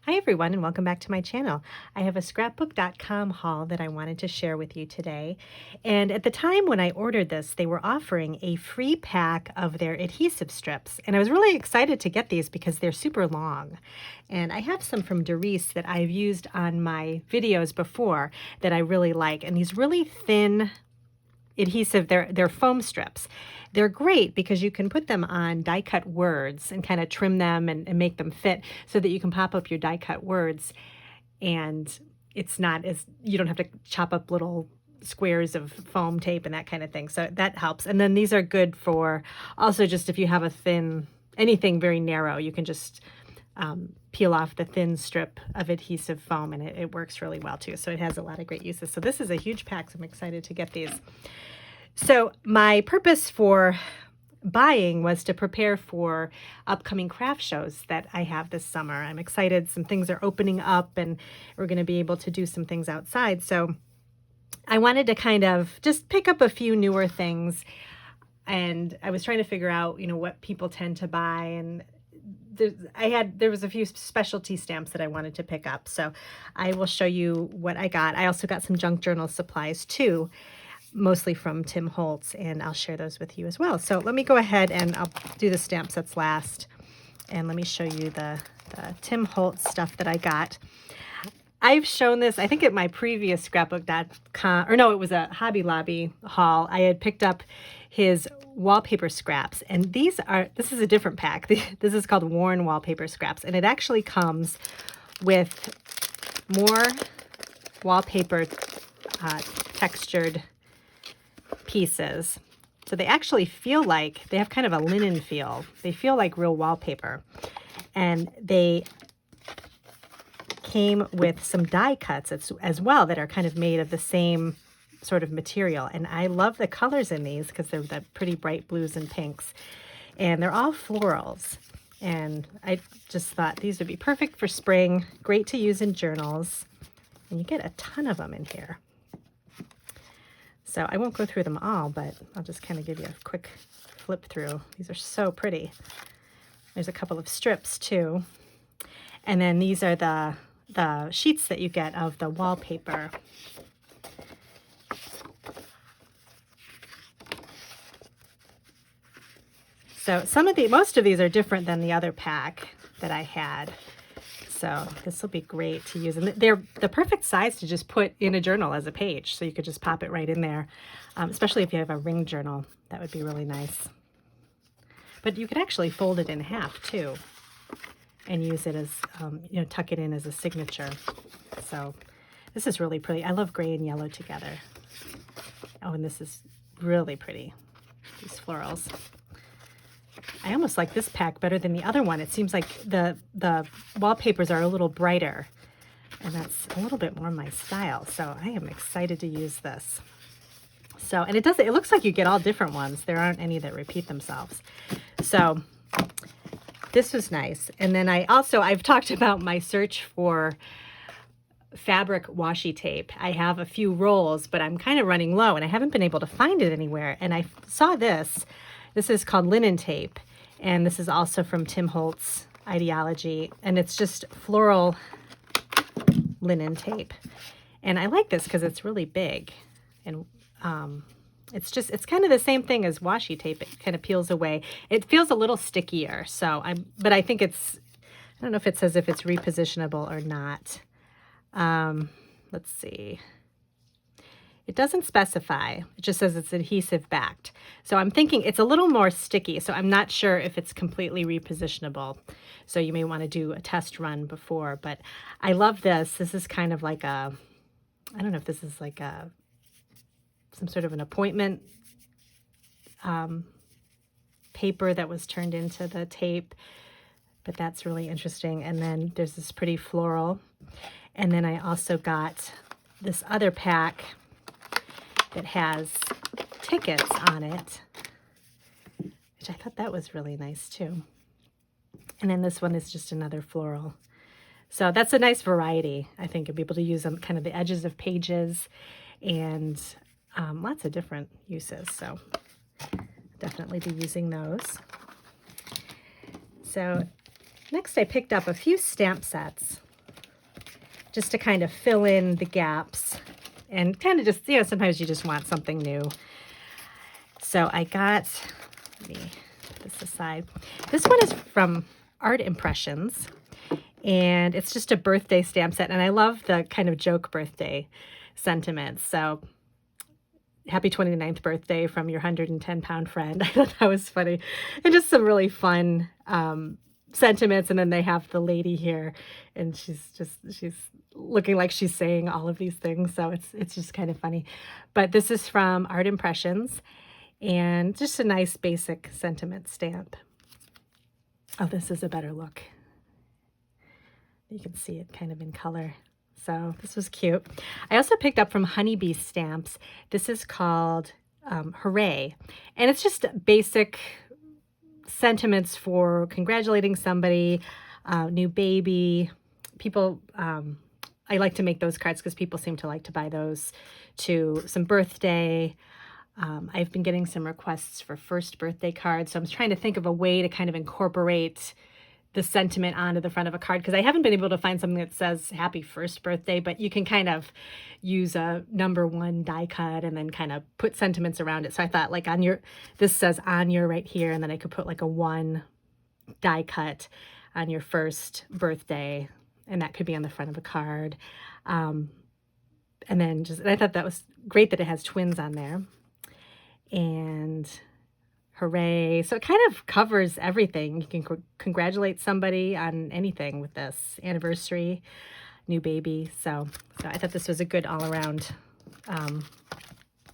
Hi everyone and welcome back to my channel. I have a scrapbook.com haul that I wanted to share with you today. And at the time when I ordered this, they were offering a free pack of their adhesive strips. And I was really excited to get these because they're super long. And I have some from Doris that I've used on my videos before that I really like. And these really thin adhesive, they're foam strips. They're great because you can put them on die cut words and kind of trim them and make them fit so that you can pop up your die cut words and it's not as, you don't have to chop up little squares of foam tape and that kind of thing. So that helps. And then these are good for also just if you have a thin, anything very narrow, you can just peel off the thin strip of adhesive foam and it works really well too. So it has a lot of great uses. So this is a huge pack, so I'm excited to get these. So my purpose for buying was to prepare for upcoming craft shows that I have this summer. I'm excited. Some things are opening up and we're going to be able to do some things outside. So I wanted to kind of just pick up a few newer things. And I was trying to figure out, what people tend to buy. And there was a few specialty stamps that I wanted to pick up. So I will show you what I got. I also got some junk journal supplies too, mostly from Tim Holtz, and I'll share those with you as well. So let me go ahead and I'll do the stamp sets last. And let me show you the Tim Holtz stuff that I got. I've shown this, I think at my previous scrapbook.com, or no, it was a Hobby Lobby haul. I had picked up his wallpaper scraps, and this is a different pack. This is called Worn Wallpaper Scraps, and it actually comes with more wallpaper textured pieces. So they actually feel like, they have kind of a linen feel. They feel like real wallpaper. And they came with some die cuts as well that are kind of made of the same sort of material. And I love the colors in these because they're the pretty bright blues and pinks. And they're all florals. And I just thought these would be perfect for spring, great to use in journals. And you get a ton of them in here. So I won't go through them all, but I'll just kind of give you a quick flip through. These are so pretty. There's a couple of strips too. And then these are the sheets that you get of the wallpaper. So most of these are different than the other pack that I had. So this will be great to use. And they're the perfect size to just put in a journal as a page. So you could just pop it right in there, especially if you have a ring journal. That would be really nice. But you could actually fold it in half too and use it as, tuck it in as a signature. So this is really pretty. I love gray and yellow together. Oh, and this is really pretty, these florals. I almost like this pack better than the other one. It seems like the wallpapers are a little brighter, and that's a little bit more my style. So I am excited to use this. So, and it looks like you get all different ones. There aren't any that repeat themselves. So this was nice. And then I've talked about my search for fabric washi tape. I have a few rolls, but I'm kind of running low and I haven't been able to find it anywhere. And I saw this. This is called linen tape. And this is also from Tim Holtz Ideology. And it's just floral linen tape. And I like this because it's really big. And it's kind of the same thing as washi tape. It kind of peels away. It feels a little stickier. But I think I don't know if it says if it's repositionable or not. Let's see. It doesn't specify. It just says it's adhesive backed. So I'm thinking it's a little more sticky. So I'm not sure if it's completely repositionable. So you may want to do a test run before. But I love this. This is kind of like I don't know if this is like some sort of an appointment paper that was turned into the tape. But that's really interesting. And then there's this pretty floral. And then I also got this other pack that has tickets on it, which I thought that was really nice too. And then this one is just another floral. So that's a nice variety. I think you'll be able to use them kind of the edges of pages and lots of different uses. So definitely be using those. So next I picked up a few stamp sets. just to kind of fill in the gaps and kind of just, sometimes you just want something new. So I got, let me put this aside. This one is from Art Impressions, and it's just a birthday stamp set. And I love the kind of joke birthday sentiments. So happy 29th birthday from your 110-pound friend. I thought that was funny. And just some really fun sentiments. And then they have the lady here, and she's looking like she's saying all of these things. So it's just kind of funny. But this is from Art Impressions, and just a nice basic sentiment stamp. Oh, this is a better look. You can see it kind of in color. So this was cute. I also picked up from Honeybee Stamps. This is called Hooray. And it's just basic sentiments for congratulating somebody, new baby. People, I like to make those cards because people seem to like to buy those to some birthday. I've been getting some requests for first birthday cards. So I'm trying to think of a way to kind of incorporate the sentiment onto the front of a card, because I haven't been able to find something that says happy first birthday, but you can kind of use a number 1 die cut and then kind of put sentiments around it. So I thought, like, this says on your right here, and then I could put like a 1 die cut on your first birthday, and that could be on the front of a card. And then I thought that was great that it has twins on there. And hooray. So it kind of covers everything. You can congratulate somebody on anything with this anniversary, new baby. So I thought this was a good all-around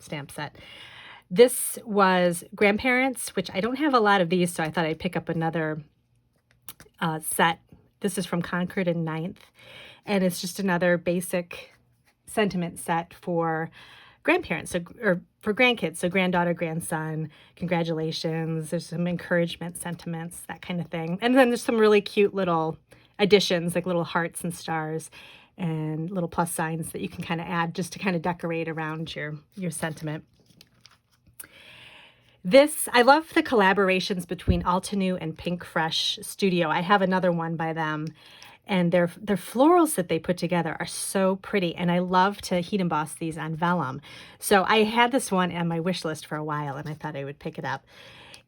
stamp set. This was grandparents, which I don't have a lot of these, so I thought I'd pick up another set. This is from Concord and Ninth, and it's just another basic sentiment set for grandparents, or for grandkids, so granddaughter, grandson, congratulations. There's some encouragement sentiments, that kind of thing. And then there's some really cute little additions, like little hearts and stars and little plus signs that you can kind of add just to kind of decorate around your sentiment. I love the collaborations between Altenew and Pink Fresh Studio. I have another one by them. And their florals that they put together are so pretty. And I love to heat emboss these on vellum. So I had this one on my wish list for a while, and I thought I would pick it up.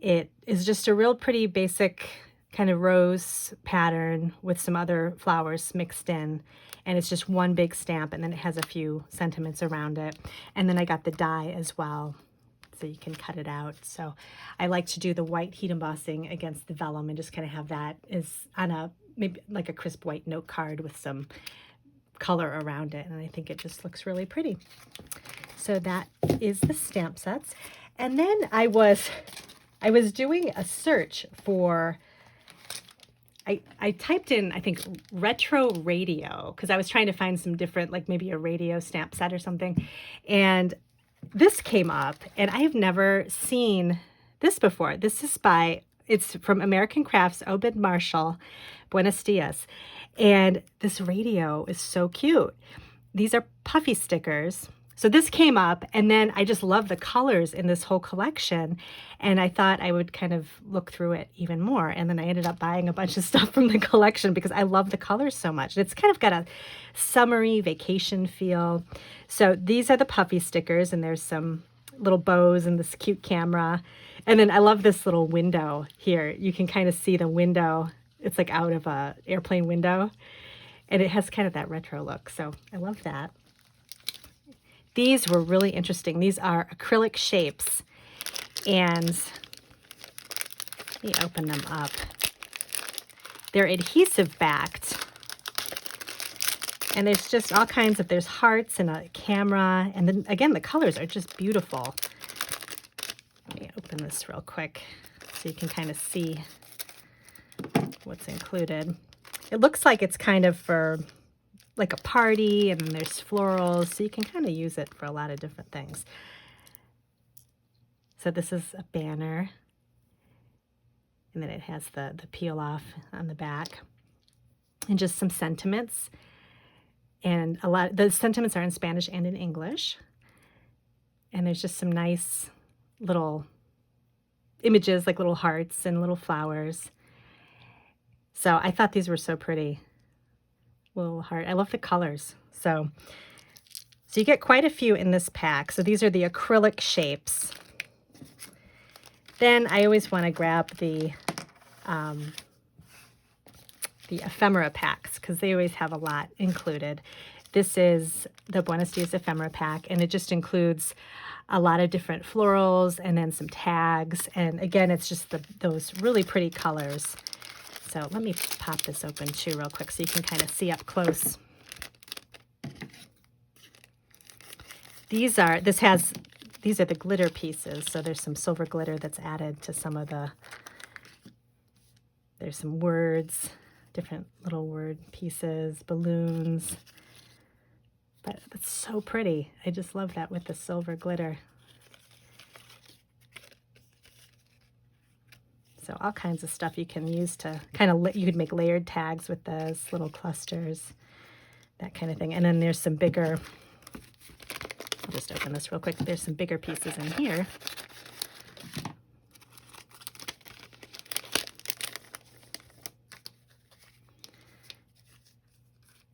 It is just a real pretty basic kind of rose pattern with some other flowers mixed in. And it's just one big stamp, and then it has a few sentiments around it. And then I got the die as well, so you can cut it out. So I like to do the white heat embossing against the vellum and just kind of have that as on maybe like a crisp white note card with some color around it. And I think it just looks really pretty. So that is the stamp sets. And then I was doing a search for, I typed in, I think, retro radio, because I was trying to find some different, like maybe a radio stamp set or something. And this came up, and I have never seen this before. It's from American Crafts, Obed Marshall, Buenos Dias. And this radio is so cute. These are puffy stickers. So this came up, and then I just love the colors in this whole collection. And I thought I would kind of look through it even more. And then I ended up buying a bunch of stuff from the collection because I love the colors so much. It's kind of got a summery vacation feel. So these are the puffy stickers, and there's some little bows and this cute camera. And then I love this little window here. You can kind of see the window. It's like out of a airplane window, and it has kind of that retro look. So I love that. These were really interesting. These are acrylic shapes, and let me open them up. They're adhesive backed, and there's just all kinds of, there's hearts and a camera, and then again, the colors are just beautiful. Let me open this real quick so you can kind of see what's included. It looks like it's kind of for like a party, and then there's florals, so you can kind of use it for a lot of different things. So this is a banner, and then it has the peel off on the back, and just some sentiments. And the sentiments are in Spanish and in English. And there's just some nice little images, like little hearts and little flowers. So I thought these were so pretty. little heart. I love the colors. So you get quite a few in this pack. So these are the acrylic shapes. Then I always want to grab the ephemera packs because they always have a lot included. This is the Buenos Dias ephemera pack, and it just includes a lot of different florals and then some tags. And again, it's just those really pretty colors. So let me pop this open too real quick so you can kind of see up close. These are the glitter pieces. So there's some silver glitter that's added to some of there's some words, different little word pieces, balloons. But that's so pretty. I just love that with the silver glitter. So all kinds of stuff you can use to you could make layered tags with those little clusters, that kind of thing. And then there's some bigger, I'll just open this real quick. There's some bigger pieces in here.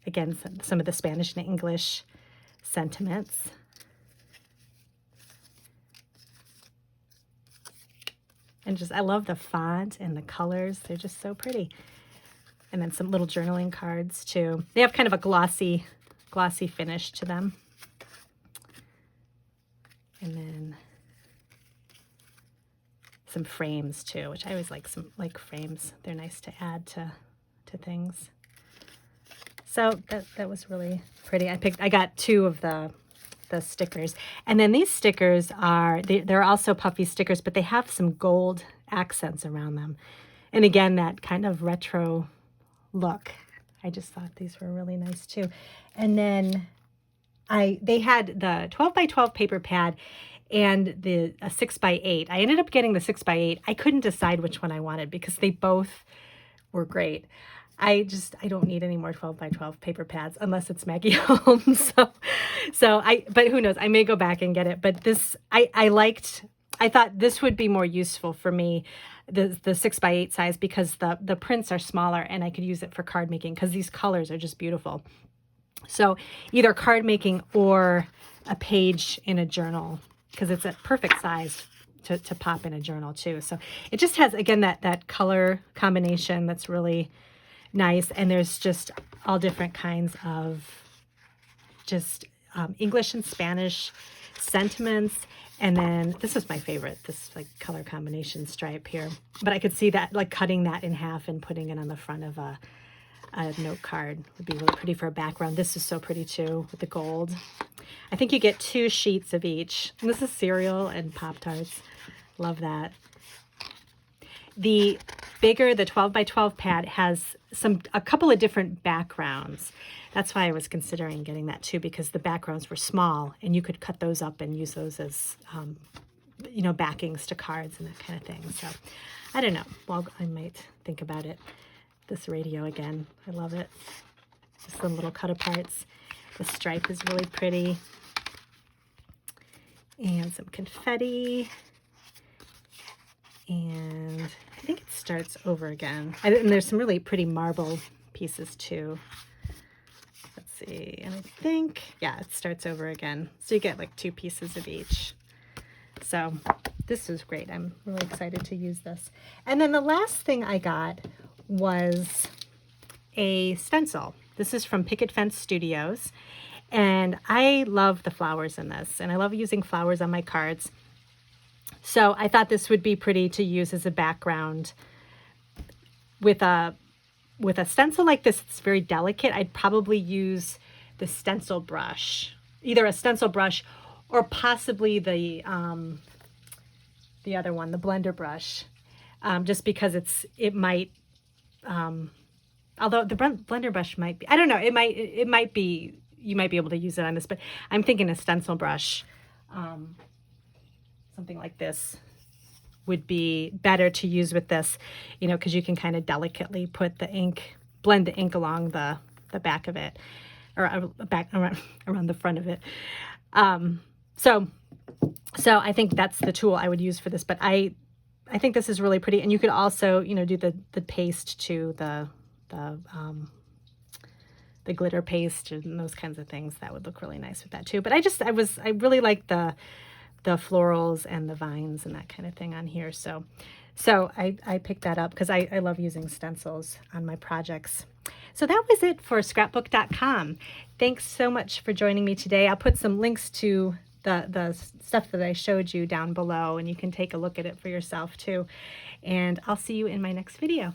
Again, some of the Spanish and English sentiments. And I love the font and the colors. They're just so pretty. And then some little journaling cards too. They have kind of a glossy finish to them. And then some frames too, which I always like frames. They're nice to add to things. So that was really pretty. I got 2 of the stickers. And then these stickers they're also puffy stickers, but they have some gold accents around them. And again, that kind of retro look. I just thought these were really nice too. And then they had the 12 by 12 paper pad and a 6 by 8. I ended up getting the 6 by 8. I couldn't decide which one I wanted because they both were great. I don't need any more 12 by 12 paper pads unless it's Maggie Holmes. But who knows? I may go back and get it. But this, I thought this would be more useful for me, the 6 by 8 size, because the prints are smaller and I could use it for card making because these colors are just beautiful. So either card making or a page in a journal, because it's a perfect size to pop in a journal too. So it just has, again, that color combination that's really nice. And there's just all different kinds of just English and Spanish sentiments. And then this is my favorite, this like color combination stripe here. But I could see that, like cutting that in half and putting it on the front of a note card would be really pretty for a background. This is so pretty too with the gold. I think you get 2 sheets of each. And this is cereal and Pop-Tarts. Love that. The bigger, the 12 by 12 pad has a couple of different backgrounds. That's why I was considering getting that too, because the backgrounds were small and you could cut those up and use those as, backings to cards and that kind of thing. So I don't know. Well, I might think about it. This radio again. I love it. Just the little cut aparts. The stripe is really pretty. And some confetti. And I think it starts over again. And there's some really pretty marble pieces too. Let's see. And I think, yeah, it starts over again. So you get like 2 pieces of each. So this is great. I'm really excited to use this. And then the last thing I got was a stencil. This is from Picket Fence Studios. And I love the flowers in this. And I love using flowers on my cards. So I thought this would be pretty to use as a background. With a stencil like this, it's very delicate. I'd probably use the stencil brush, either a stencil brush or possibly the other one, the blender brush, just because it might, although the blender brush might be, I don't know, it might be, you might be able to use it on this, but I'm thinking a stencil brush, something like this would be better to use with this, because you can kind of delicately put the ink, blend the ink along the back of it, or back around the front of it. So I think that's the tool I would use for this, but I think this is really pretty. And you could also, do the paste to the the glitter paste and those kinds of things. That would look really nice with that too. But I really like the florals and the vines and that kind of thing on here. So I picked that up because I love using stencils on my projects. So that was it for scrapbook.com. Thanks so much for joining me today. I'll put some links to the stuff that I showed you down below, and you can take a look at it for yourself too. And I'll see you in my next video.